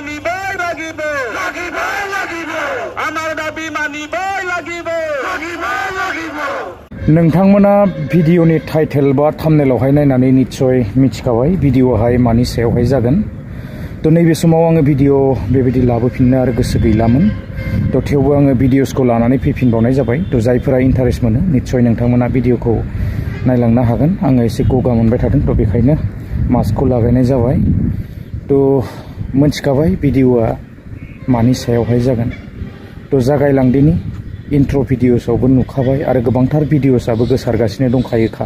মানিবই লাগিব আমার দাবি মানিবই লাগিব नोंथांमोना भिडिअनि टाइटेल बा थाम्बनेलावहाय नायनानै निश्चय मिथिखाबाय भिडिअआहाय मानि सायावहाय जागोन तो नैबे समाव आङो भिडिअ बेबायदि लाबोफिननो आरो गोसो गैलामोन तो थेवबो आङो भिडिअसखौ लानानै फैफिनबावनाय जाबाय तो जायफोरा इन्टारेस्ट मोनो निश्चय नोंथांमोना भिडिअखौ नायलांनो हागोन आङो एसे गगा मोनबाय थादों तो बेखायनो मास्कखौ लागायनाय जाबाय तो मोनथिखाबाय भिडिअआ मानि सायावहाय जागोन तो जागायलांदिनि इंट्रो भिडिअसआवबो नुखाबाय आरो गोबांथार भिडिअसआबो गोसारगासिनो दंखायोखा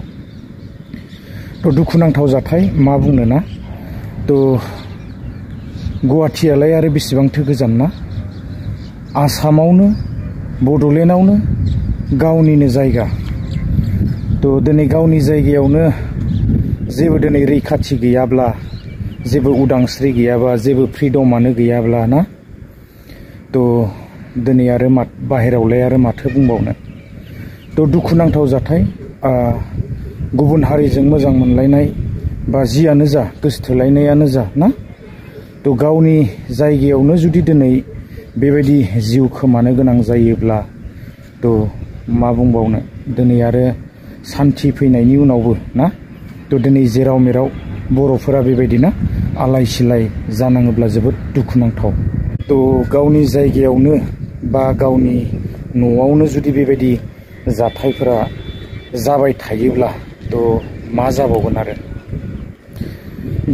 तो दुखुनांथाव जाथाय मा बुंनो ना तो गुवाहाटीयालाय आरो बेसेबांथो गोजान ना आसामावनो बड'लेण्डआवनो गावनिनो जायगा तो दिनै गावनि जायगायावनो जेबो दिनै रैखाथि गैयाब्ला जेबो उदांस्रि गैयाबा जेबो फ्रीडमानो गैयाब्ला ना तो दिनै आरो बाहेरावलाय आरो माथो बुंबावनो तो दुखुनांथाव जाथाय गुबुन हारिजों मोजां मोनलायनाय बा जियानो जा गोसोथोलायनायानो जा ना तो गावनि जायगायावनो जुदि दिनै बेबायदि जिउ खोमानो गोनां जायोब्ला तो मा बुंबावनो दिनै आरो सान्थि फैनायनि उनावबो ना तो दिनै जेराव मेराव बर'फोरा बेबायदि ना आलाय सिलाय जानाङोब्ला जोबोद दुखुनांथाव तो गावनि जायगायावनो बा गावनि न'आवनो जुदि बेबायदि जाथायफोरा जाबाय थायोब्ला तो मा जाबावगोन आरो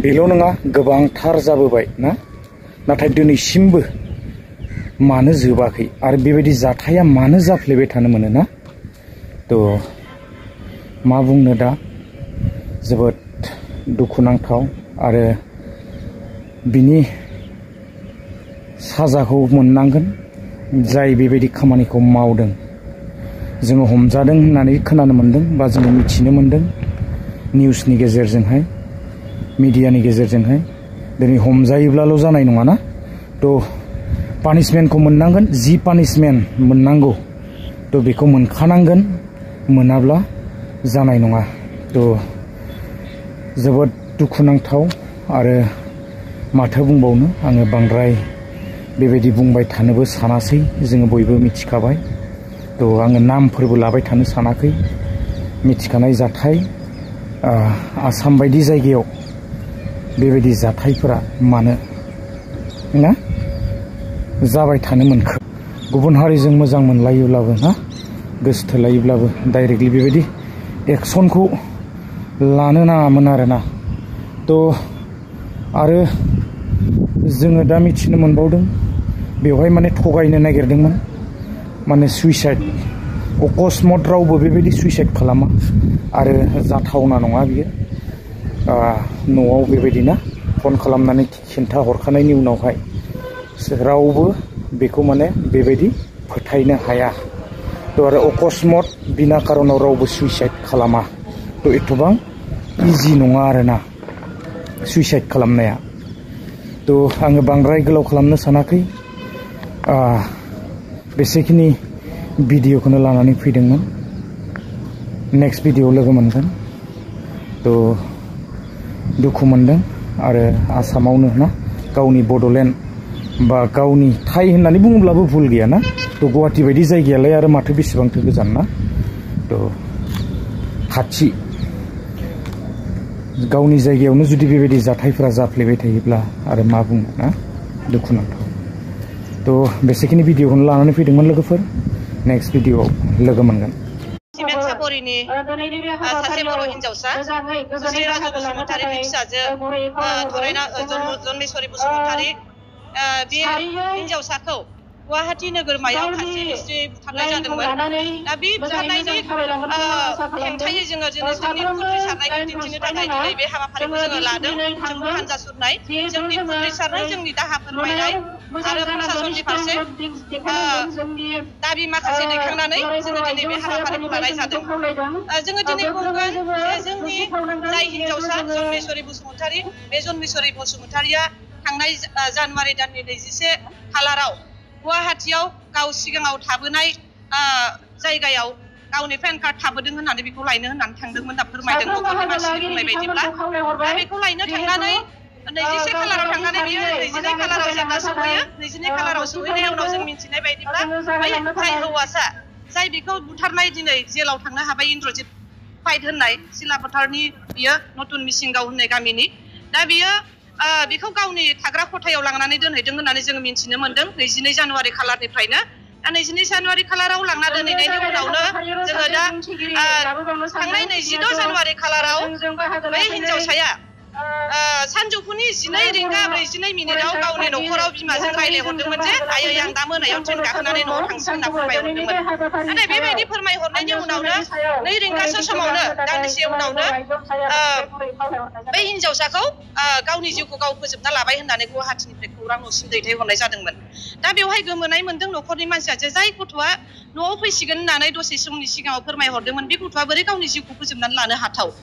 बेल' नङा गोबांथार जाबोबाय ना नाथाय दिनैसिमबो मानो जोबाखै आरो बेबायदि जाथाया मानो जाफ्लेबाय थानो मोनो ना तो मा बुंनो दा जोबोद दुखुनांथाव आरो बिनि साजाखौ मोननांगोन जाय बेबायदि खामानिखौ मावदों जोङो हमजादों होननानै खोनानो मोनदों बा जोङो मिथिनो मोनदों निउसनि गेजेरजोंहाय मिडियानि गेजेरजोंहाय दिनै हमजायोब्लाल' जानाय नङा ना तो पानिशमेन्टखौ मोननांगोन जि पानिशमेन्ट मोननांगौ तो बेखौ मोनखानांगोन मोनाब्ला जानाय नङा तो जोबोद दुखुनांथाव आरो माथो बुंबावनो आङो बांद्राय बेबायदि बुंबाय थानोबो सानासै जोङो बयबो मिथिखाबाय तो आङो नामफोरबो लाबाय थानो सानाखै मिथिखानाय जाथाय आसाम बायदि जायगायाव बेबायदि जाथायफोरा मानो ना जाबाय थानो मोनखो गुबुन हारिजों मोजां मोनलायोब्लाबो ना गोसोथोलायोब्लाबो डाइरेक्टलि बेबायदि एक्सनखौ लानो नाङामोन आरोना तो आरो जोङो दा मिथिनो मोनबावदों बेवहाय माने थगायनो नागिरदोंमोन माने सुइसाइड अकस्मात रावबो बेबायदि सुइसाइड खालामा आरो जाथावना नङा बियो न'आव बेबायदि ना फन खालामनानै खिन्था हरखानायनि उनावहाय रावबो बेखौ माने बेबायदि फोथायनो हाया तो आरो अकस्मात बिना कारनाव रावबो सुइसाइड खालामा तो एथबां इजि नङा आरोना सुइसाइड खालामनाया तो आङो बांद्राय गोलाव खालामनो सानाखै बेसेखिनि भिडिअखौनो लानानै फैदोंमोन नेक्स्ट भिडिअ लोगो मोनगोन तो दुखु मोनदों आरो आसामावनो ना गावनि बड'लेण्ड बा गावनि थाय होननानै बुङोब्लाबो भुल गैया ना तो गुवाहाटी बायदि जायगायालाय आरो माथो बेसेबांथो गोजान ना तो खाथि गावनि जायगायावनो जुदि बेबायदि जाथायफोरा जाफ्लेबाय थायोब्ला आरो मा बुंनो ना दुखुनांथाव तो बेसेखिनि भिडिअखौनो लानानै फैदोंमोन लोगोफोर नेक्स्ट भिडिअआव लोगो मोनगोन सापरिनि सासे बर' हिन्जावसा सुश्री राजु बसुमतारीनि फिसाजो जन्मेश्वरी बसुमतारी बे हिन्जावसाखौ गुवाहाटी नोगोरमायाव खाथि हिस्ट्रि बुथारनाय जादोंमोन दा बे बुथारनायनि हेंथायै जोंनि फुर्लिसारनायखौ दिन्थिनो थाखाय दिनै बे हाबाफारिखौ जोङो लादों जोंबो हान्जा सुरनाय जोंनि फुर्लिसारनाय जोंनि दाहा फोरमायनाय आरो प्रसासननि फारसे दाबि माखासे दैखांनानै जोङो दिनै बे हाबाफारिखौ लानाय जादों जोङो दिनै बुंगोन जे जोंनि जाय हिन्जावसा जन्मेश्वरी बसुमतारी बे जन्मेश्वरी बसुमतारीया थांनाय जानुवारि दाननि 21 खालाराव गुवाहाटीयाव गाव सिगाङाव थाबोनाय जायगायाव गावनि पेन कार्ड थाबोदों होननानै बेखौ लायनो होननानै थांदोंमोन होनना फोरमायदों न'खरनि मानसिनि बुंनाय बायदिब्ला दा बेखौ लायनो थांनानै 24 खालाराव थांनानै बियो 22 खालाराव जेब्ला सहैयो 22 खालाराव सहैनाय उनाव जों मिथिनाय बायदिब्ला बै जाय हौवासा जाय बेखौ बुथारनाय दिनै जेलाव थांनो हाबाय इन्द्रजित फाइट होननाय सिलापथारनि बियो नतुन मिसिंगाव होननाय गामिनि दा बियो बेखौ गावनि थाग्रा खथायाव लांनानै दोनहैदों होननानै जों मिथिनो मोनदों 22 जानुवारि खालारनिफ्रायनो दा 22 जानुवारि खालाराव लांना दोनहैनायनि उनावनो जोङो दा थांनाय 22 जानुवारि खालाराव बै हिन्जावसाया सानजौफुनि 12:42 गावनि न'खराव बिमाजों रायलायहरदोंमोन जे आयै आं दा मोनायाव ट्रेन गाखोनानै न'आव थांसिगोन होनना फोरमायहरदोंमोन नाथाय बेबायदि फोरमायहरनायनि उनावनो 2 रिंगासो समावनो दान्दिसे उनावनो बै हिन्जावसाखौ गावनि जिउखौ गाव फोजोबना लाबाय होननानै गुवाहाटीनिफ्राय खौरां न'सिम दैथायहरनाय जादोंमोन दा बेवहाय गोमोनाय मोनदों न'खरनि मानसिया जे जाय गथ'आ न'आव फैसिगोन होननानै दसे समनि सिगाङाव फोरमायहरदोंमोन बे गथ'आ बोरै गावनि जिउखौ फोजोबनानै लानो हाथाव